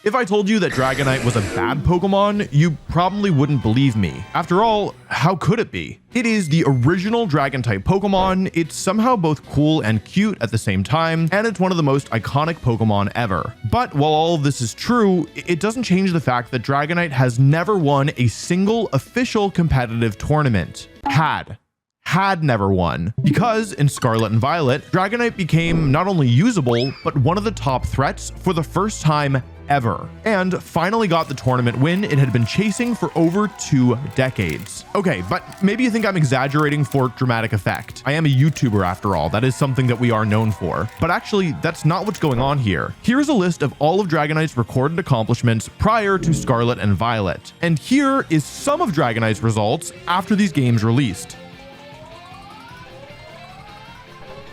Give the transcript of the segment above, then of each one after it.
If I told you that Dragonite was a bad Pokemon, you probably wouldn't believe me. After all, how could it be? It is the original Dragon-type Pokemon, it's somehow both cool and cute at the same time, and it's one of the most iconic Pokemon ever. But while all of this is true, it doesn't change the fact that Dragonite has never won a single official competitive tournament. Had never won, because in Scarlet and Violet, Dragonite became not only usable, but one of the top threats for the first time ever, and finally got the tournament win it had been chasing for over 2 decades. Okay, but maybe you think I'm exaggerating for dramatic effect. I am a YouTuber after all, that is something that we are known for. But actually, that's not what's going on here. Here's a list of all of Dragonite's recorded accomplishments prior to Scarlet and Violet. And here is some of Dragonite's results after these games released.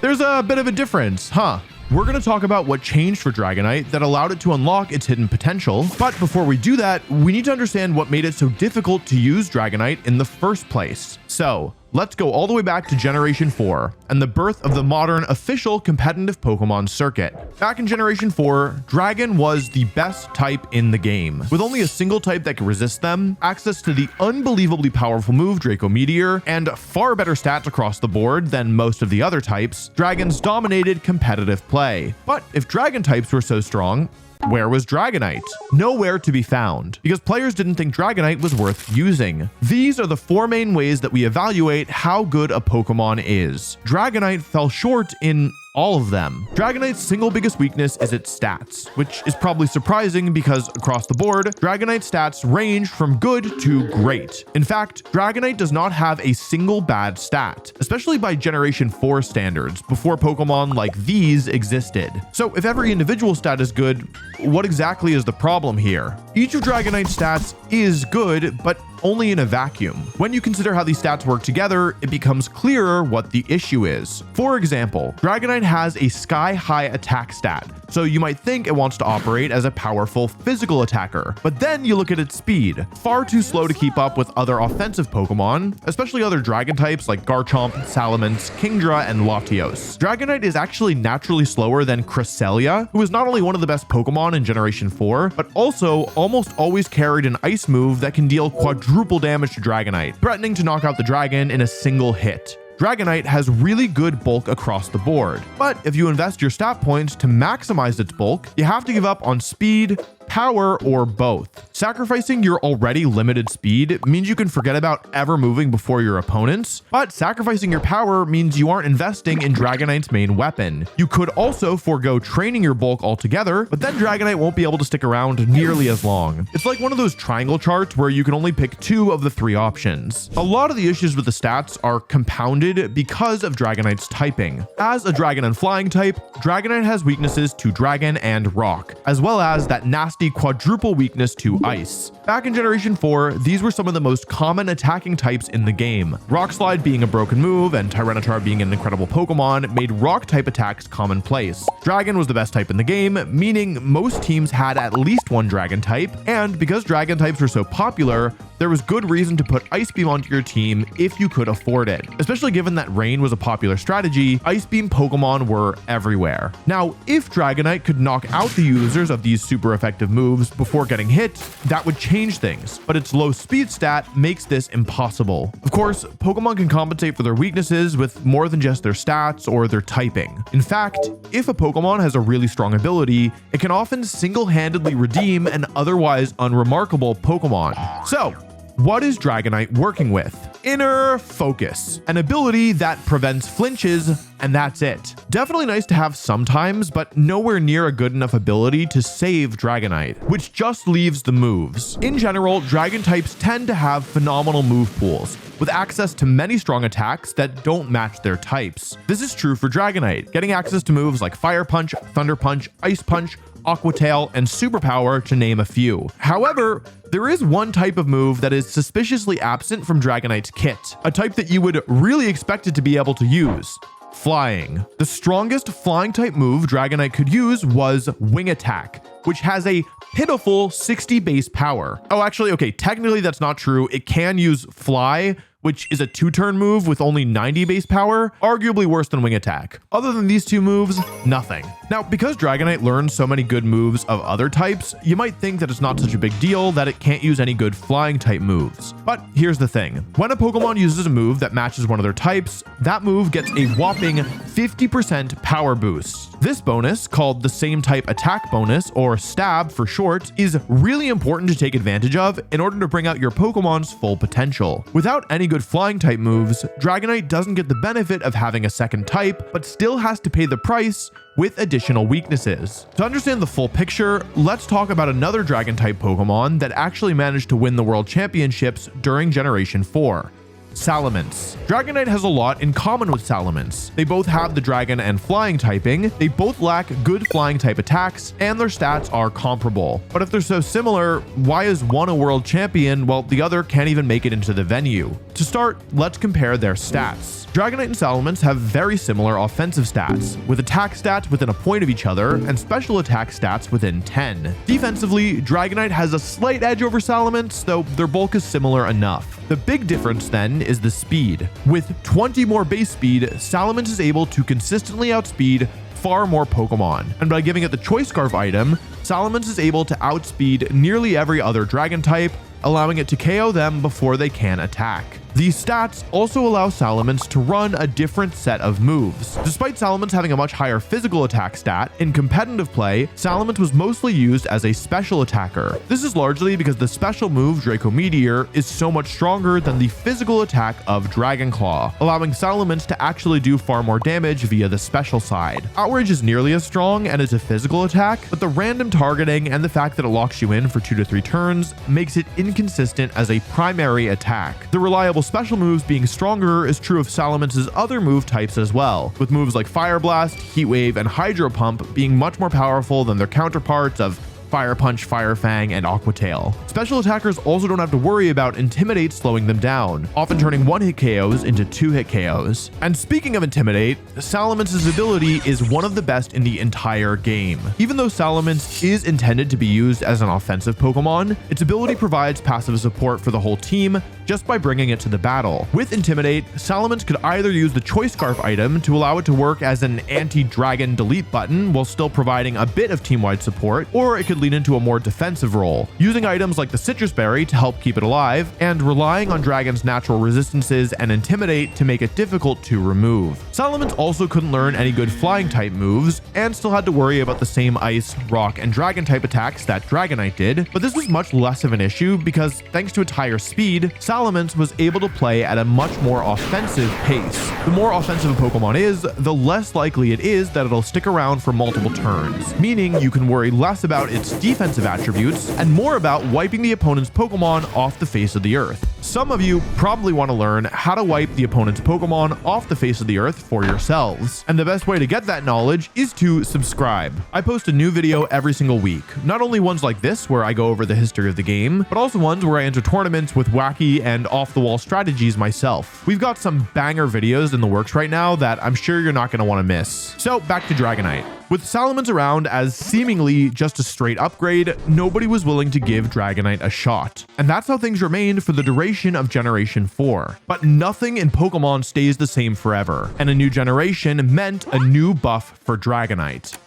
There's a bit of a difference, huh? We're going to talk about what changed for Dragonite that allowed it to unlock its hidden potential. But before we do that, we need to understand what made it so difficult to use Dragonite in the first place. So let's go all the way back to Generation 4 and the birth of the modern official competitive Pokemon circuit. Back in Generation 4, Dragon was the best type in the game. With only a single type that could resist them, access to the unbelievably powerful move Draco Meteor, and far better stats across the board than most of the other types, Dragons dominated competitive play. But if Dragon types were so strong, where was Dragonite? Nowhere to be found, because players didn't think Dragonite was worth using. These are the 4 main ways that we evaluate how good a Pokemon is. Dragonite fell short in all of them. Dragonite's single biggest weakness is its stats, which is probably surprising because across the board, Dragonite's stats range from good to great. In fact, Dragonite does not have a single bad stat, especially by Generation 4 standards, before Pokemon like these existed. So if every individual stat is good, what exactly is the problem here? Each of Dragonite's stats is good, but only in a vacuum. When you consider how these stats work together, it becomes clearer what the issue is. For example, Dragonite has a sky-high attack stat, so you might think it wants to operate as a powerful physical attacker. But then you look at its speed, far too slow to keep up with other offensive Pokemon, especially other Dragon types like Garchomp, Salamence, Kingdra, and Latios. Dragonite is actually naturally slower than Cresselia, who is not only one of the best Pokemon in Generation 4, but also almost always carried an ice move that can deal quadruple damage to Dragonite, threatening to knock out the dragon in a single hit. Dragonite has really good bulk across the board, but if you invest your stat points to maximize its bulk, you have to give up on speed, power, or both. Sacrificing your already limited speed means you can forget about ever moving before your opponents, but sacrificing your power means you aren't investing in Dragonite's main weapon. You could also forego training your bulk altogether, but then Dragonite won't be able to stick around nearly as long. It's like one of those triangle charts where you can only pick 2 of the 3 options. A lot of the issues with the stats are compounded because of Dragonite's typing. As a Dragon and Flying type, Dragonite has weaknesses to Dragon and Rock, as well as that nasty quadruple weakness to Ice. Back in Generation 4, these were some of the most common attacking types in the game. Rock Slide being a broken move and Tyranitar being an incredible Pokemon made Rock type attacks commonplace. Dragon was the best type in the game, meaning most teams had at least one Dragon type, and because Dragon types were so popular, there was good reason to put Ice Beam onto your team if you could afford it. Especially given that Rain was a popular strategy, Ice Beam Pokemon were everywhere. Now, if Dragonite could knock out the users of these super effective moves before getting hit, that would change things, but its low speed stat makes this impossible. Of course, Pokemon can compensate for their weaknesses with more than just their stats or their typing. In fact, if a Pokemon has a really strong ability, it can often single-handedly redeem an otherwise unremarkable Pokemon. So, what is Dragonite working with? Inner Focus, an ability that prevents flinches, and that's it. Definitely nice to have sometimes, but nowhere near a good enough ability to save Dragonite, which just leaves the moves. In general, Dragon types tend to have phenomenal move pools, with access to many strong attacks that don't match their types. This is true for Dragonite, getting access to moves like Fire Punch, Thunder Punch, Ice Punch, Aqua Tail, and Superpower, to name a few. However, there is one type of move that is suspiciously absent from Dragonite's kit, a type that you would really expect it to be able to use: Flying. The strongest flying type move Dragonite could use was Wing Attack, which has a pitiful 60 base power. Oh, actually, okay, technically that's not true. It can use Fly, which is a 2-turn move with only 90 base power, arguably worse than Wing Attack. Other than these 2 moves, nothing. Now, because Dragonite learns so many good moves of other types, you might think that it's not such a big deal that it can't use any good flying type moves. But here's the thing. When a Pokemon uses a move that matches one of their types, that move gets a whopping 50% power boost. This bonus, called the same type attack bonus, or stab for short, is really important to take advantage of in order to bring out your Pokemon's full potential. Without any good flying type moves, Dragonite doesn't get the benefit of having a second type, but still has to pay the price with additional weaknesses. To understand the full picture, let's talk about another Dragon type Pokemon that actually managed to win the World Championships during Generation 4. Salamence. Dragonite has a lot in common with Salamence. They both have the dragon and flying typing, they both lack good flying type attacks, and their stats are comparable. But if they're so similar, why is one a world champion while the other can't even make it into the venue? To start, let's compare their stats. Dragonite and Salamence have very similar offensive stats, with attack stats within a point of each other and special attack stats within 10. Defensively, Dragonite has a slight edge over Salamence, though their bulk is similar enough. The big difference then is the speed. With 20 more base speed, Salamence is able to consistently outspeed far more Pokemon, and by giving it the Choice Scarf item, Salamence is able to outspeed nearly every other dragon type, allowing it to KO them before they can attack. These stats also allow Salamence to run a different set of moves. Despite Salamence having a much higher physical attack stat, in competitive play, Salamence was mostly used as a special attacker. This is largely because the special move Draco Meteor is so much stronger than the physical attack of Dragon Claw, allowing Salamence to actually do far more damage via the special side. Outrage is nearly as strong and is a physical attack, but the random targeting and the fact that it locks you in for 2 to 3 turns makes it inconsistent as a primary attack. The reliable special moves being stronger is true of Salamence's other move types as well, with moves like Fire Blast, Heat Wave, and Hydro Pump being much more powerful than their counterparts of Fire Punch, Fire Fang, and Aqua Tail. Special attackers also don't have to worry about Intimidate slowing them down, often turning 1-hit KOs into 2-hit KOs. And speaking of Intimidate, Salamence's ability is one of the best in the entire game. Even though Salamence is intended to be used as an offensive Pokemon, its ability provides passive support for the whole team just by bringing it to the battle. With Intimidate, Salamence could either use the Choice Scarf item to allow it to work as an anti-dragon delete button while still providing a bit of team-wide support, or it could lean into a more defensive role, using items like the Citrus Berry to help keep it alive, and relying on Dragon's natural resistances and Intimidate to make it difficult to remove. Salamence also couldn't learn any good flying type moves, and still had to worry about the same Ice, Rock, and Dragon type attacks that Dragonite did, but this was much less of an issue because thanks to its higher speed, Salamence was able to play at a much more offensive pace. The more offensive a Pokemon is, the less likely it is that it'll stick around for multiple turns, meaning you can worry less about its defensive attributes and more about wiping the opponent's Pokemon off the face of the earth. Some of you probably want to learn how to wipe the opponent's Pokemon off the face of the earth for yourselves, and the best way to get that knowledge is to subscribe. I post a new video every single week, not only ones like this where I go over the history of the game, but also ones where I enter tournaments with wacky and off-the-wall strategies myself. We've got some banger videos in the works right now that I'm sure you're not going to want to miss. So back to Dragonite. With Salamence around as seemingly just a straight upgrade, nobody was willing to give Dragonite a shot. And that's how things remained for the duration of Generation 4. But nothing in Pokemon stays the same forever, and a new generation meant a new buff for Dragonite.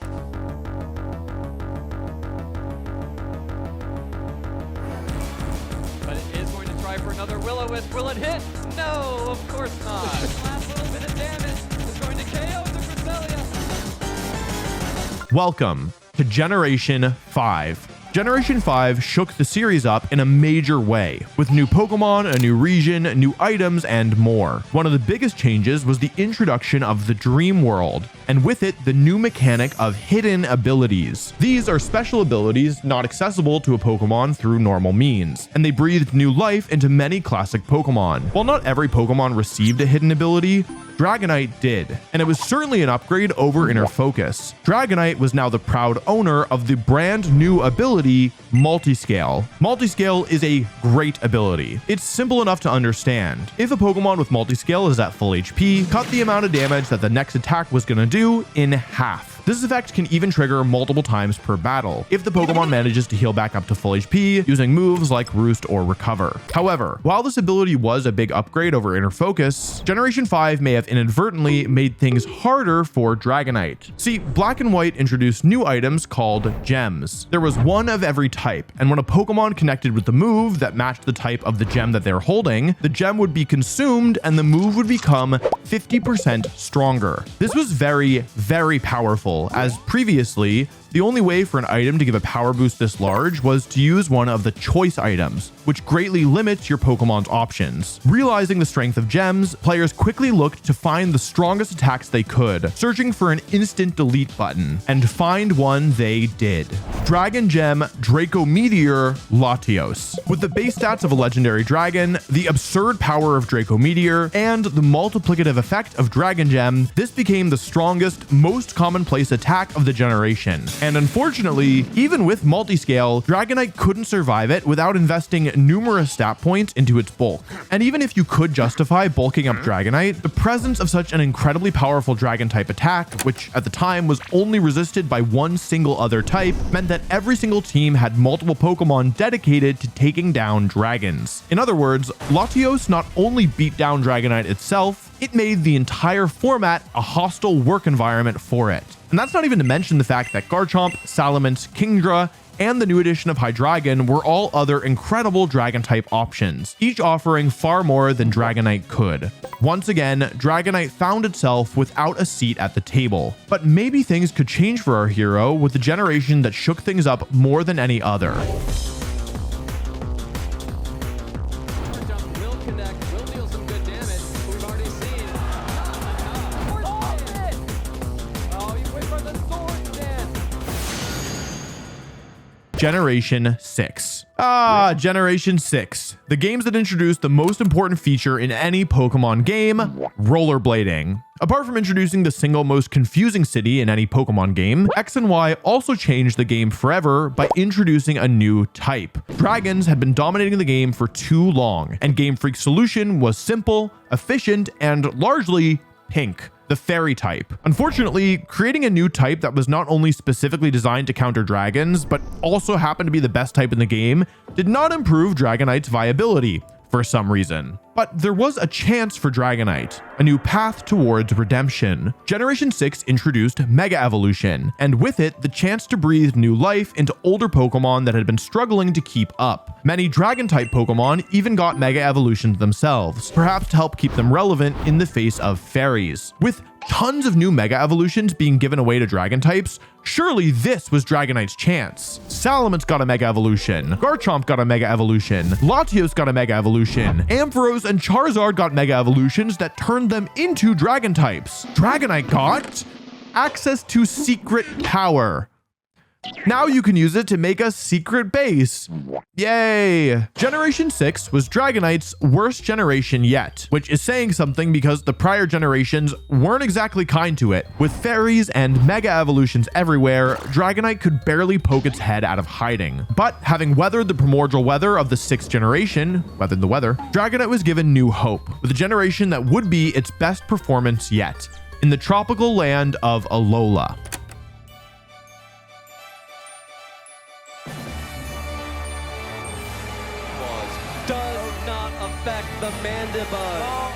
But it is going to try for another Will-O-Wisp. Will it hit? No, of course not. Last little bit of damage is going to KO the Cresselia. Welcome to Generation 5. Generation 5 shook the series up in a major way, with new Pokemon, a new region, new items, and more. One of the biggest changes was the introduction of the Dream World, and with it, the new mechanic of hidden abilities. These are special abilities not accessible to a Pokemon through normal means, and they breathed new life into many classic Pokemon. While not every Pokemon received a hidden ability, Dragonite did, and it was certainly an upgrade over Inner Focus. Dragonite was now the proud owner of the brand new ability, Multiscale. Multiscale is a great ability. It's simple enough to understand. If a Pokemon with Multiscale is at full HP, cut the amount of damage that the next attack was going to do in half. This effect can even trigger multiple times per battle if the Pokemon manages to heal back up to full HP using moves like Roost or Recover. However, while this ability was a big upgrade over Inner Focus, Generation 5 may have inadvertently made things harder for Dragonite. See, Black and White introduced new items called gems. There was one of every type, and when a Pokemon connected with the move that matched the type of the gem that they're holding, the gem would be consumed and the move would become 50% stronger. This was very, very powerful, as previously, the only way for an item to give a power boost this large was to use one of the choice items, which greatly limits your Pokemon's options. Realizing the strength of gems, players quickly looked to find the strongest attacks they could, searching for an instant delete button, and find one they did. Dragon Gem Draco Meteor Latios. With the base stats of a legendary dragon, the absurd power of Draco Meteor, and the multiplicative effect of Dragon Gem, this became the strongest, most commonplace attack of the generation. And unfortunately, even with multiscale, Dragonite couldn't survive it without investing numerous stat points into its bulk. And even if you could justify bulking up Dragonite, the presence of such an incredibly powerful dragon type attack, which at the time was only resisted by one single other type, meant that every single team had multiple Pokemon dedicated to taking down dragons. In other words, Latios not only beat down Dragonite itself, it made the entire format a hostile work environment for it. And that's not even to mention the fact that Garchomp, Salamence, Kingdra, and the new edition of Hydreigon were all other incredible Dragon-type options, each offering far more than Dragonite could. Once again, Dragonite found itself without a seat at the table. But maybe things could change for our hero with the generation that shook things up more than any other. Generation 6. Generation 6. The games that introduced the most important feature in any Pokemon game, rollerblading. Apart from introducing the single most confusing city in any Pokemon game, X and Y also changed the game forever by introducing a new type. Dragons had been dominating the game for too long, and Game Freak's solution was simple, efficient, and largely pink. The fairy type. Unfortunately, creating a new type that was not only specifically designed to counter dragons, but also happened to be the best type in the game, did not improve Dragonite's viability for some reason. But there was a chance for Dragonite, a new path towards redemption. Generation 6 introduced Mega Evolution, and with it, the chance to breathe new life into older Pokemon that had been struggling to keep up. Many Dragon-type Pokemon even got Mega Evolutions themselves, perhaps to help keep them relevant in the face of fairies. With tons of new Mega Evolutions being given away to Dragon types, surely this was Dragonite's chance. Salamence got a Mega Evolution, Garchomp got a Mega Evolution, Latios got a Mega Evolution, Ampharos and Charizard got Mega Evolutions that turned them into Dragon types. Dragonite got access to secret power. Now you can use it to make a secret base. Yay! Generation 6 was Dragonite's worst generation yet, which is saying something because the prior generations weren't exactly kind to it. With fairies and Mega Evolutions everywhere, Dragonite could barely poke its head out of hiding. But having weathered the primordial weather of the 6th generation, Dragonite was given new hope, with a generation that would be its best performance yet, in the tropical land of Alola. Does not affect the Mandibuzz.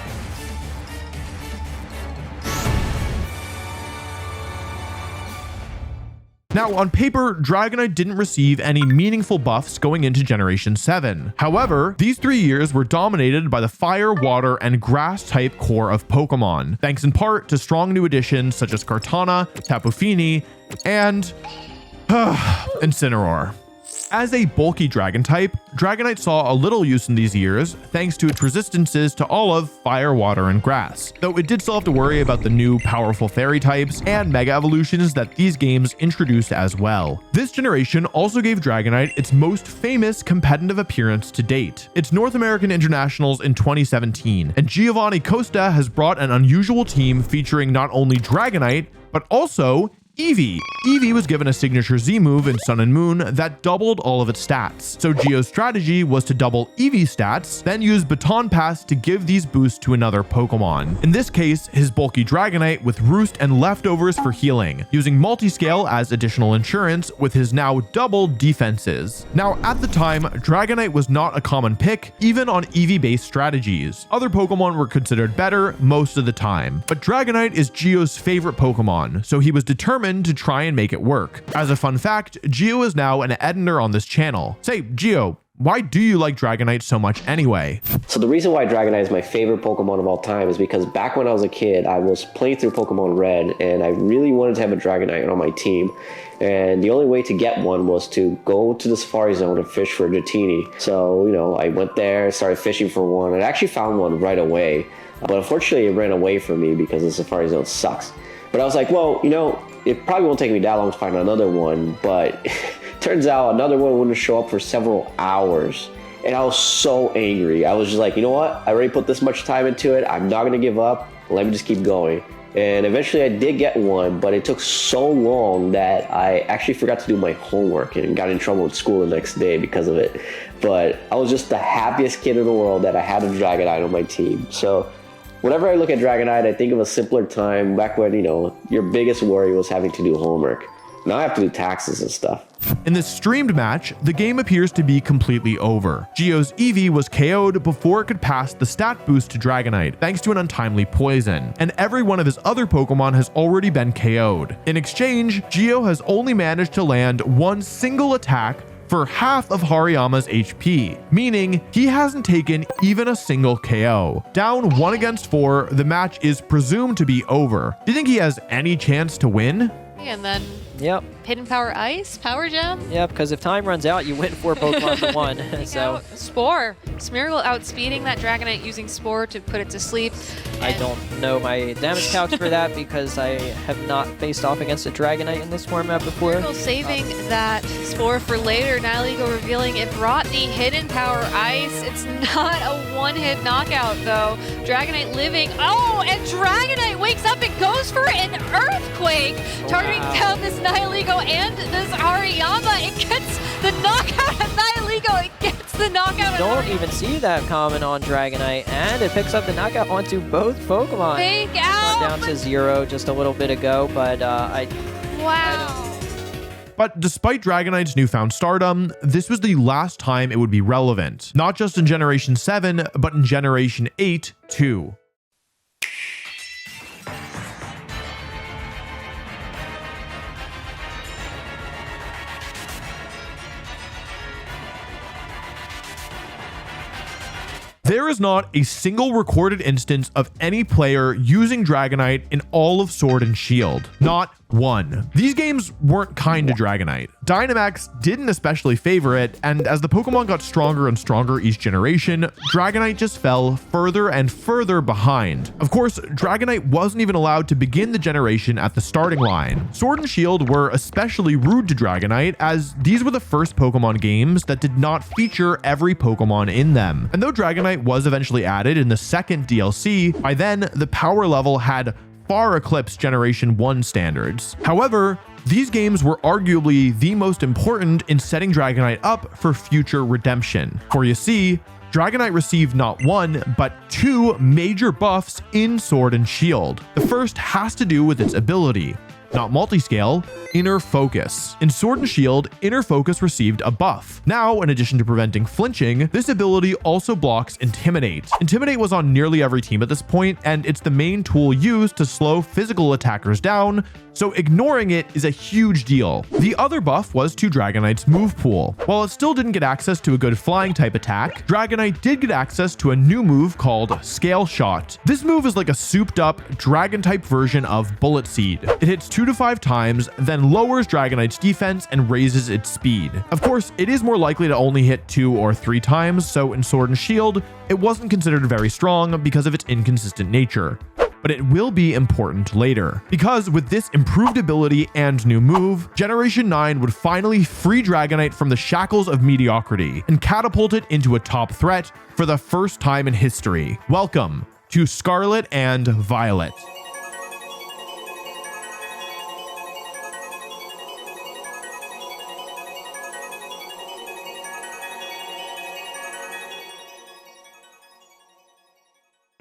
Now, on paper, Dragonite didn't receive any meaningful buffs going into Generation 7. However, these 3 years were dominated by the fire, water, and grass type core of Pokemon, thanks in part to strong new additions such as Kartana, Tapu Fini, and Incineroar. As a bulky dragon type, Dragonite saw a little use in these years thanks to its resistances to all of fire, water, and grass, though it did still have to worry about the new powerful fairy types and mega evolutions that these games introduced as well. This generation also gave Dragonite its most famous competitive appearance to date, its North American Internationals in 2017, and Giovanni Costa has brought an unusual team featuring not only Dragonite, but also Eevee. Eevee was given a signature Z move in Sun and Moon that doubled all of its stats. So Geo's strategy was to double Eevee's stats, then use Baton Pass to give these boosts to another Pokemon. In this case, his bulky Dragonite with Roost and Leftovers for healing, using multiscale as additional insurance with his now double defenses. Now, at the time, Dragonite was not a common pick, even on Eevee-based strategies. Other Pokemon were considered better most of the time, but Dragonite is Geo's favorite Pokemon, so he was determined to try and make it work. As a fun fact, Geo is now an editor on this channel. Say, Geo, why do you like Dragonite so much anyway? So the reason why Dragonite is my favorite Pokemon of all time is because back when I was a kid, I was playing through Pokemon Red and I really wanted to have a Dragonite on my team. And the only way to get one was to go to the Safari Zone and fish for a Dratini. So, I went there, started fishing for one, and I actually found one right away. But unfortunately, it ran away from me because the Safari Zone sucks. But I was like, well, it probably won't take me that long to find another one, but turns out another one wouldn't show up for several hours. And I was so angry. I was just like, you know what? I already put this much time into it. I'm not going to give up. Let me just keep going. And eventually I did get one, but it took so long that I actually forgot to do my homework and got in trouble at school the next day because of it. But I was just the happiest kid in the world that I had a Dragonite on my team. So whenever I look at Dragonite, I think of a simpler time back when, your biggest worry was having to do homework. Now I have to do taxes and stuff. In this streamed match, the game appears to be completely over. Geo's Eevee was KO'd before it could pass the stat boost to Dragonite, thanks to an untimely poison, and every one of his other Pokemon has already been KO'd. In exchange, Geo has only managed to land one single attack for half of Hariyama's HP, meaning he hasn't taken even a single KO. Down 1 against 4, the match is presumed to be over. Do you think he has any chance to win? And then Yep. Hidden Power Ice, Power Gem. Yeah, because if time runs out, you win 4 Pokemon to 1. So Spore. Smeargle outspeeding that Dragonite using Spore to put it to sleep. I don't know my damage calcs for that because I have not faced off against a Dragonite in this format before. Smeargle saving that Spore for later. Nihilego revealing it brought the Hidden Power Ice. It's not a one-hit knockout though. Dragonite living. Oh, and Dragonite wakes up and goes for an Earthquake, targeting down this Nihilego and this Hariyama. It gets the knockout of Nihilego. It gets the knockout. Don't even see that common on Dragonite, and it picks up the knockout onto both Pokemon. Fake out. Down to 0 just a little bit ago, but Wow. But despite Dragonite's newfound stardom, this was the last time it would be relevant. Not just in Generation 7, but in Generation 8 too. There is not a single recorded instance of any player using Dragonite in all of Sword and Shield. Not one. These games weren't kind to Dragonite. Dynamax didn't especially favor it, and as the Pokemon got stronger and stronger each generation, Dragonite just fell further and further behind. Of course, Dragonite wasn't even allowed to begin the generation at the starting line. Sword and Shield were especially rude to Dragonite, as these were the first Pokemon games that did not feature every Pokemon in them. And though Dragonite was eventually added in the second DLC, by then the power level had far eclipsed Generation 1 standards. However, these games were arguably the most important in setting Dragonite up for future redemption. For you see, Dragonite received not one, but 2 major buffs in Sword and Shield. The first has to do with its ability, not multiscale, Inner Focus. In Sword and Shield, Inner Focus received a buff. Now, in addition to preventing flinching, this ability also blocks Intimidate. Intimidate was on nearly every team at this point, and it's the main tool used to slow physical attackers down, so ignoring it is a huge deal. The other buff was to Dragonite's move pool. While it still didn't get access to a good flying type attack, Dragonite did get access to a new move called Scale Shot. This move is like a souped up dragon type version of Bullet Seed. It hits 2 to 5 times, then lowers Dragonite's defense and raises its speed. Of course, it is more likely to only hit 2 or 3 times, so in Sword and Shield, it wasn't considered very strong because of its inconsistent nature. But it will be important later, because with this improved ability and new move, Generation 9 would finally free Dragonite from the shackles of mediocrity and catapult it into a top threat for the first time in history. Welcome to Scarlet and Violet.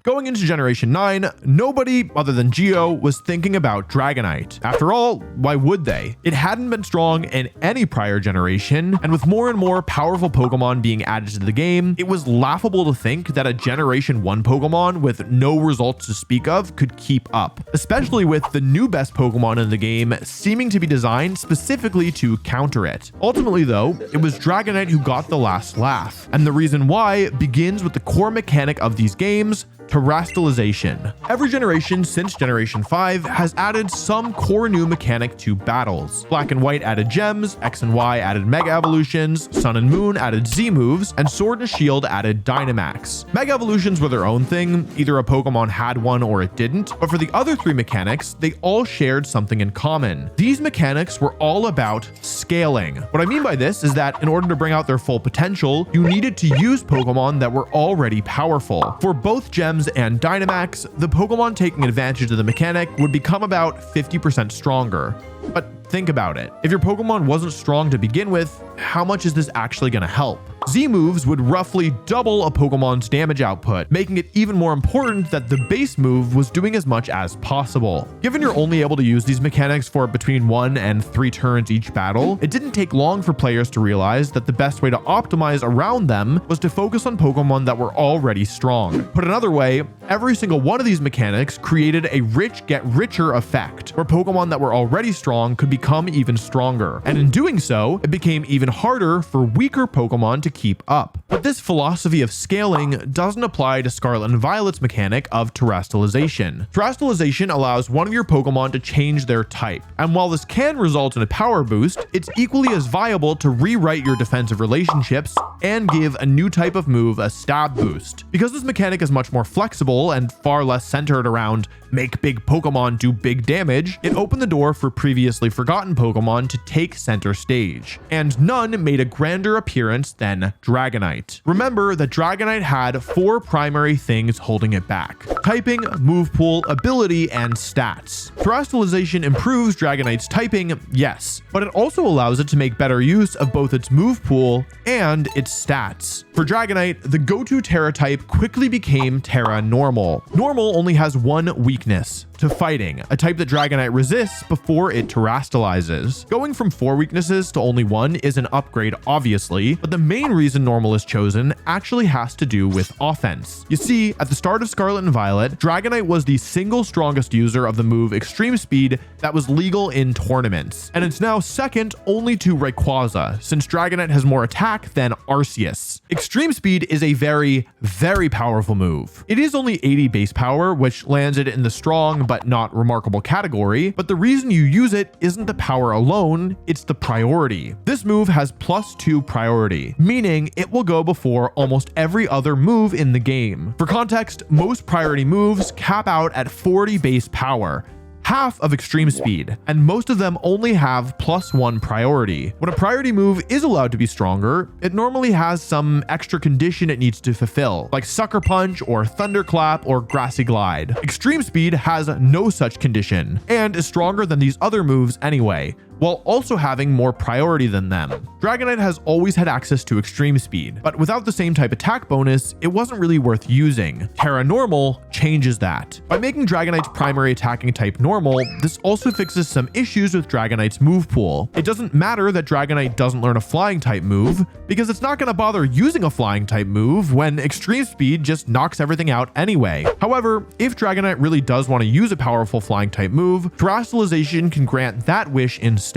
Going into Generation 9, nobody other than Geo was thinking about Dragonite. After all, why would they? It hadn't been strong in any prior generation, and with more and more powerful Pokemon being added to the game, it was laughable to think that a Generation 1 Pokemon with no results to speak of could keep up, especially with the new best Pokemon in the game seeming to be designed specifically to counter it. Ultimately though, it was Dragonite who got the last laugh, and the reason why begins with the core mechanic of these games, Terastalization. Every generation since Generation 5 has added some core new mechanic to battles. Black and White added gems, X and Y added Mega Evolutions, Sun and Moon added Z moves, and Sword and Shield added Dynamax. Mega Evolutions were their own thing, either a Pokemon had one or it didn't, but for the other three mechanics, they all shared something in common. These mechanics were all about scaling. What I mean by this is that in order to bring out their full potential, you needed to use Pokemon that were already powerful. For both gems and Dynamax, the Pokemon taking advantage of the mechanic would become about 50% stronger. But think about it. If your Pokemon wasn't strong to begin with, how much is this actually going to help? Z moves would roughly double a Pokemon's damage output, making it even more important that the base move was doing as much as possible. Given you're only able to use these mechanics for between 1 and 3 turns each battle, it didn't take long for players to realize that the best way to optimize around them was to focus on Pokemon that were already strong. Put another way, every single one of these mechanics created a rich get richer effect, where Pokemon that were already strong could become even stronger. And in doing so, it became even harder for weaker Pokemon to keep up. But this philosophy of scaling doesn't apply to Scarlet and Violet's mechanic of Terastalization. Terastalization allows one of your Pokemon to change their type, and while this can result in a power boost, it's equally as viable to rewrite your defensive relationships and give a new type of move a stab boost. Because this mechanic is much more flexible and far less centered around make big Pokemon do big damage, it opened the door for previously forgotten Pokemon to take center stage, and none made a grander appearance than Dragonite. Remember that Dragonite had 4 primary things holding it back: typing, move pool, ability, and stats. Terastalization improves Dragonite's typing, yes, but it also allows it to make better use of both its move pool and its stats. For Dragonite, the go-to Terra type quickly became Terra Normal. Normal only has one weakness: to fighting, a type that Dragonite resists before it terastalizes. Going from 4 weaknesses to only 1 is an upgrade, obviously, but the main reason Normal is chosen actually has to do with offense. You see, at the start of Scarlet and Violet, Dragonite was the single strongest user of the move Extreme Speed that was legal in tournaments, and it's now second only to Rayquaza, since Dragonite has more attack than Arceus. Extreme Speed is a very, very powerful move. It is only 80 base power, which lands it in the strong but not remarkable category, but the reason you use it isn't the power alone, it's the priority. This move has +2 priority, meaning it will go before almost every other move in the game. For context, most priority moves cap out at 40 base power, half of Extreme Speed, and most of them only have +1 priority. When a priority move is allowed to be stronger, it normally has some extra condition it needs to fulfill, like Sucker Punch or Thunderclap or Grassy Glide. Extreme Speed has no such condition, and is stronger than these other moves anyway, while also having more priority than them. Dragonite has always had access to Extreme Speed, but without the same type attack bonus, it wasn't really worth using. Terra Normal changes that. By making Dragonite's primary attacking type normal, this also fixes some issues with Dragonite's move pool. It doesn't matter that Dragonite doesn't learn a flying type move, because it's not going to bother using a flying type move when Extreme Speed just knocks everything out anyway. However, if Dragonite really does want to use a powerful flying type move, Terastalization can grant that wish instead.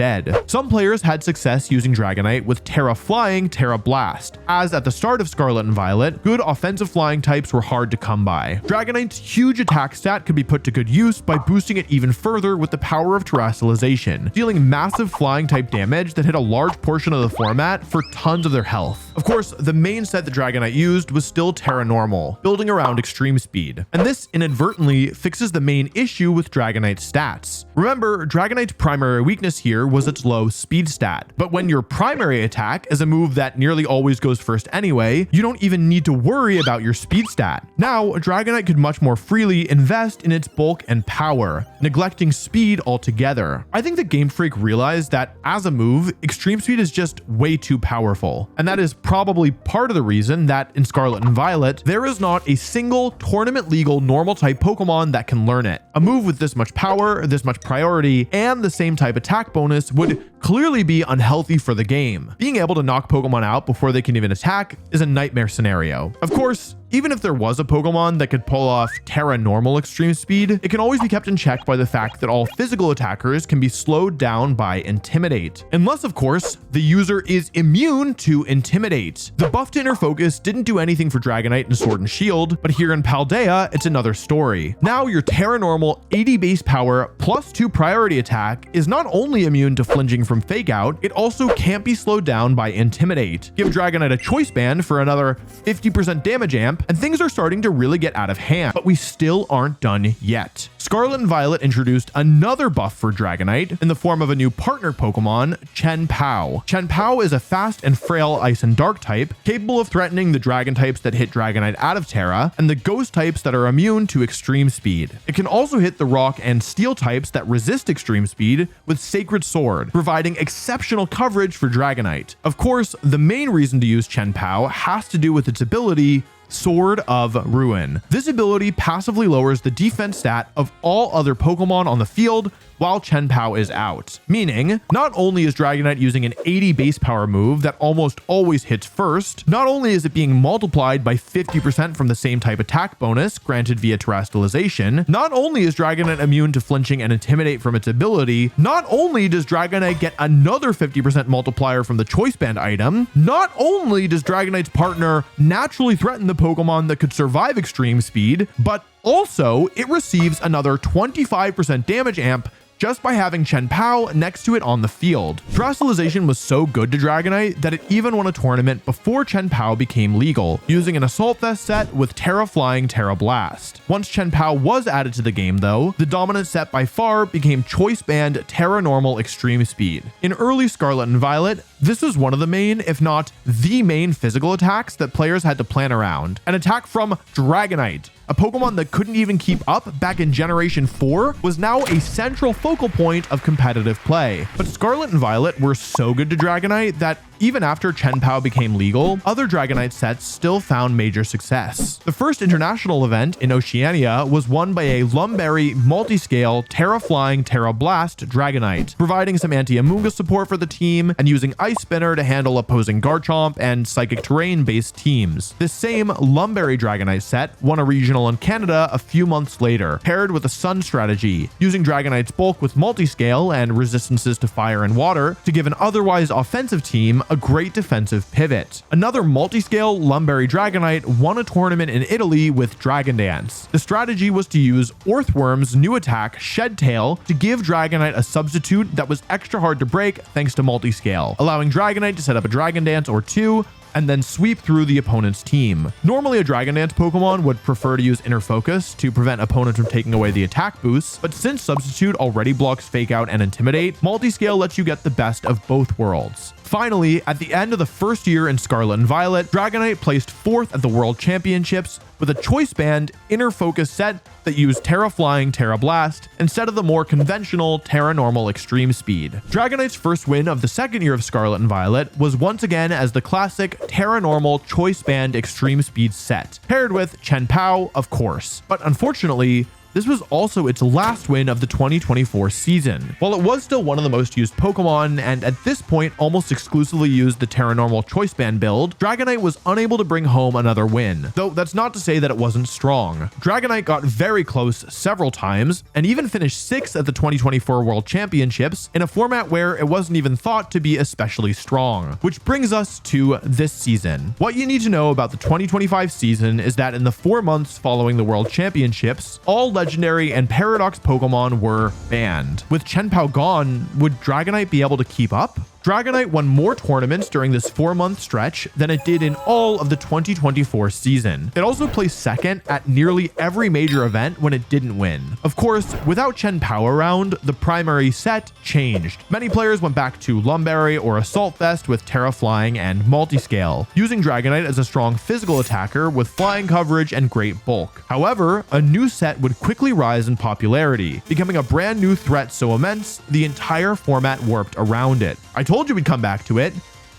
Some players had success using Dragonite with Terra Flying, Terra Blast, as at the start of Scarlet and Violet, good offensive flying types were hard to come by. Dragonite's huge attack stat could be put to good use by boosting it even further with the power of Terastalization, dealing massive flying type damage that hit a large portion of the format for tons of their health. Of course, the main set that Dragonite used was still Terra Normal, building around Extreme Speed, and this inadvertently fixes the main issue with Dragonite's stats. Remember, Dragonite's primary weakness here factor was its low speed stat. But when your primary attack is a move that nearly always goes first anyway, you don't even need to worry about your speed stat. Now, a Dragonite could much more freely invest in its bulk and power, neglecting speed altogether. I think that Game Freak realized that as a move, Extreme Speed is just way too powerful. And that is probably part of the reason that in Scarlet and Violet, there is not a single tournament legal normal type Pokemon that can learn it. A move with this much power, this much priority, and the same type attack bonus would clearly be unhealthy for the game. Being able to knock Pokemon out before they can even attack is a nightmare scenario. Of course, even if there was a Pokemon that could pull off Terra Normal Extreme Speed, it can always be kept in check by the fact that all physical attackers can be slowed down by Intimidate. Unless, of course, the user is immune to Intimidate. The buff to Inner Focus didn't do anything for Dragonite in Sword and Shield, but here in Paldea, it's another story. Now your Terra Normal 80 base power plus 2 priority attack is not only immune to flinching from Fake Out, it also can't be slowed down by Intimidate. Give Dragonite a Choice Band for another 50% damage amp, and things are starting to really get out of hand, but we still aren't done yet. Scarlet and Violet introduced another buff for Dragonite in the form of a new partner Pokemon, Chien-Pao. Chien-Pao is a fast and frail Ice and Dark type, capable of threatening the Dragon types that hit Dragonite out of Terra, and the Ghost types that are immune to Extreme Speed. It can also hit the Rock and Steel types that resist Extreme Speed with Sacred Sword, providing exceptional coverage for Dragonite. Of course, the main reason to use Chien-Pao has to do with its ability, Sword of Ruin. This ability passively lowers the defense stat of all other Pokemon on the field while Chien-Pao is out. Meaning, not only is Dragonite using an 80 base power move that almost always hits first, not only is it being multiplied by 50% from the same type attack bonus granted via Terastalization, not only is Dragonite immune to flinching and Intimidate from its ability, not only does Dragonite get another 50% multiplier from the Choice Band item, not only does Dragonite's partner naturally threaten the Pokemon that could survive Extreme Speed, but also it receives another 25% damage amp just by having Chien-Pao next to it on the field. Terastalization was so good to Dragonite that it even won a tournament before Chien-Pao became legal, using an Assault Vest set with Terra Flying Terra Blast. Once Chien-Pao was added to the game though, the dominant set by far became Choice Band Terra Normal Extreme Speed. In early Scarlet and Violet, this was one of the main, if not the main physical attacks that players had to plan around. An attack from Dragonite, a Pokemon that couldn't even keep up back in Generation 4, was now a central focal point of competitive play. But Scarlet and Violet were so good to Dragonite that even after Chien-Pao became legal, other Dragonite sets still found major success. The first international event in Oceania was won by a Lumberry multiscale Terra Flying Terra Blast Dragonite, providing some anti-Amoonguss support for the team and using Ice Spinner to handle opposing Garchomp and Psychic Terrain based teams. This same Lumberry Dragonite set won a regional in Canada a few months later, paired with a Sun strategy, using Dragonite's bulk with multiscale and resistances to fire and water to give an otherwise offensive team a great defensive pivot. Another multiscale Lumberry Dragonite won a tournament in Italy with Dragon Dance. The strategy was to use Orthworm's new attack, Shed Tail, to give Dragonite a substitute that was extra hard to break thanks to multiscale, allowing Dragonite to set up a Dragon Dance or two and then sweep through the opponent's team. Normally, a Dragon Dance Pokemon would prefer to use Inner Focus to prevent opponents from taking away the attack boosts, but since Substitute already blocks Fake Out and Intimidate, Multiscale lets you get the best of both worlds. Finally, at the end of the first year in Scarlet and Violet, Dragonite placed 4th at the World Championships with a Choice Band Inner Focus set that used Terra Flying Terra Blast instead of the more conventional Terra Normal Extreme Speed. Dragonite's first win of the second year of Scarlet and Violet was once again as the classic Terra Normal Choice Band Extreme Speed set, paired with Chien-Pao, of course. But unfortunately, this was also its last win of the 2024 season. While it was still one of the most used Pokemon, and at this point almost exclusively used the Terra Normal Choice Band build, Dragonite was unable to bring home another win. Though that's not to say that it wasn't strong. Dragonite got very close several times, and even finished 6th at the 2024 World Championships in a format where it wasn't even thought to be especially strong. Which brings us to this season. What you need to know about the 2025 season is that in the 4 months following the World Championships, all legendary and paradox Pokemon were banned. With Chien-Pao gone, would Dragonite be able to keep up? Dragonite won more tournaments during this 4-month stretch than it did in all of the 2024 season. It also placed second at nearly every major event when it didn't win. Of course, without Chien-Pao around, the primary set changed. Many players went back to Lumberry or Assault Vest with Terra Flying and Multiscale, using Dragonite as a strong physical attacker with flying coverage and great bulk. However, a new set would quickly rise in popularity, becoming a brand new threat so immense, the entire format warped around it. I told you we'd come back to it.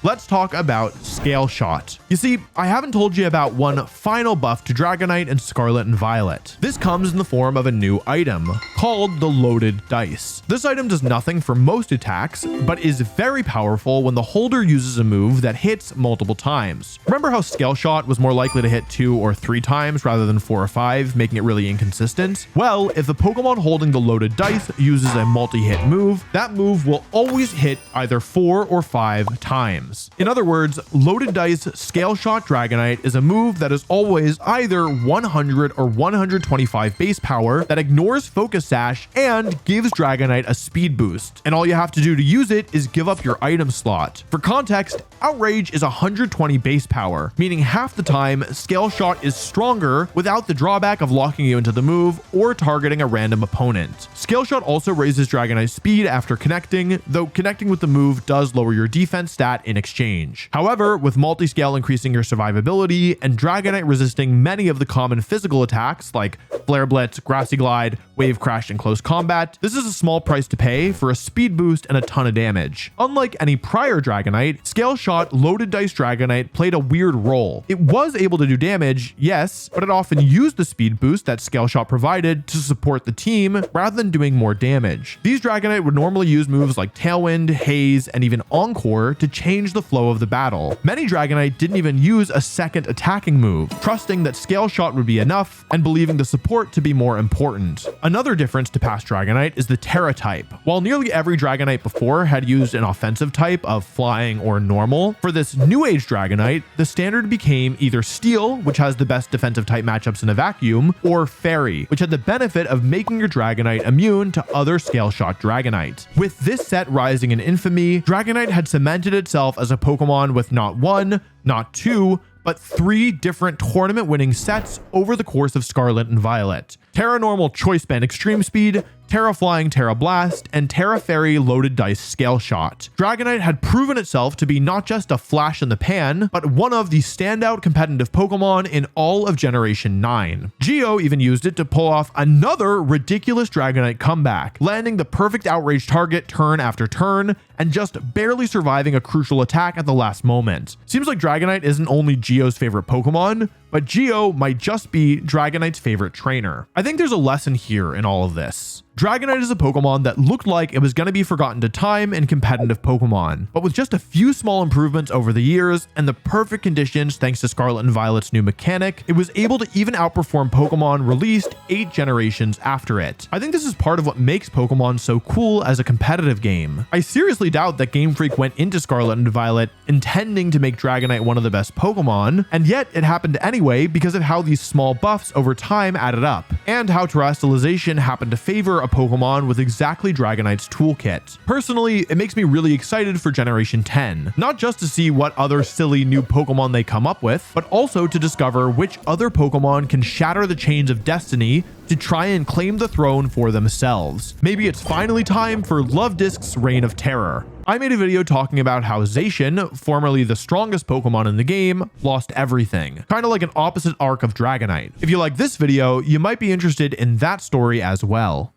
Let's talk about Scale Shot. You see, I haven't told you about one final buff to Dragonite and Scarlet and Violet. This comes in the form of a new item called the Loaded Dice. This item does nothing for most attacks, but is very powerful when the holder uses a move that hits multiple times. Remember how Scale Shot was more likely to hit 2 or 3 times rather than 4 or 5, making it really inconsistent? Well, if the Pokemon holding the Loaded Dice uses a multi-hit move, that move will always hit either 4 or 5 times. In other words, Loaded Dice Scale Shot Dragonite is a move that is always either 100 or 125 base power that ignores Focus Sash and gives Dragonite a speed boost. And all you have to do to use it is give up your item slot. For context, Outrage is 120 base power, meaning half the time Scale Shot is stronger without the drawback of locking you into the move or targeting a random opponent. Scale Shot also raises Dragonite's speed after connecting, though connecting with the move does lower your defense stat in exchange. However, with Multiscale increasing your survivability and Dragonite resisting many of the common physical attacks like Flare Blitz, Grassy Glide, Wave Crash, and Close Combat, this is a small price to pay for a speed boost and a ton of damage. Unlike any prior Dragonite, Scale Shot Loaded Dice Dragonite played a weird role. It was able to do damage, yes, but it often used the speed boost that Scale Shot provided to support the team rather than doing more damage. These Dragonite would normally use moves like Tailwind, Haze, and even Encore to change the flow of the battle. Many Dragonite didn't even use a second attacking move, trusting that Scale Shot would be enough and believing the support to be more important. Another difference to past Dragonite is the Terra type. While nearly every Dragonite before had used an offensive type of Flying or Normal, for this new age Dragonite, the standard became either Steel, which has the best defensive type matchups in a vacuum, or Fairy, which had the benefit of making your Dragonite immune to other Scale Shot Dragonite. With this set rising in infamy, Dragonite had cemented itself as a Pokemon with not 1, not 2, but 3 different tournament-winning sets over the course of Scarlet and Violet. Terra Normal Choice Band Extreme Speed, Terra Flying Terra Blast, and Terra Fairy Loaded Dice Scale Shot. Dragonite had proven itself to be not just a flash in the pan, but one of the standout competitive Pokemon in all of Generation 9. Geo even used it to pull off another ridiculous Dragonite comeback, landing the perfect Outrage target turn after turn, and just barely surviving a crucial attack at the last moment. Seems like Dragonite isn't only Geo's favorite Pokemon, but Geo might just be Dragonite's favorite trainer. I think there's a lesson here in all of this. Dragonite is a Pokemon that looked like it was going to be forgotten to time in competitive Pokemon, but with just a few small improvements over the years and the perfect conditions thanks to Scarlet and Violet's new mechanic, it was able to even outperform Pokemon released 8 generations after it. I think this is part of what makes Pokemon so cool as a competitive game. I seriously doubt that Game Freak went into Scarlet and Violet intending to make Dragonite one of the best Pokemon, and yet it happened anyway because of how these small buffs over time added up, and how Terastalization happened to favor a Pokemon with exactly Dragonite's toolkit. Personally, it makes me really excited for Generation 10, not just to see what other silly new Pokemon they come up with, but also to discover which other Pokemon can shatter the chains of destiny to try and claim the throne for themselves. Maybe it's finally time for Luvdisc's Reign of Terror. I made a video talking about how Zacian, formerly the strongest Pokemon in the game, lost everything. Kind of like an opposite arc of Dragonite. If you like this video, you might be interested in that story as well.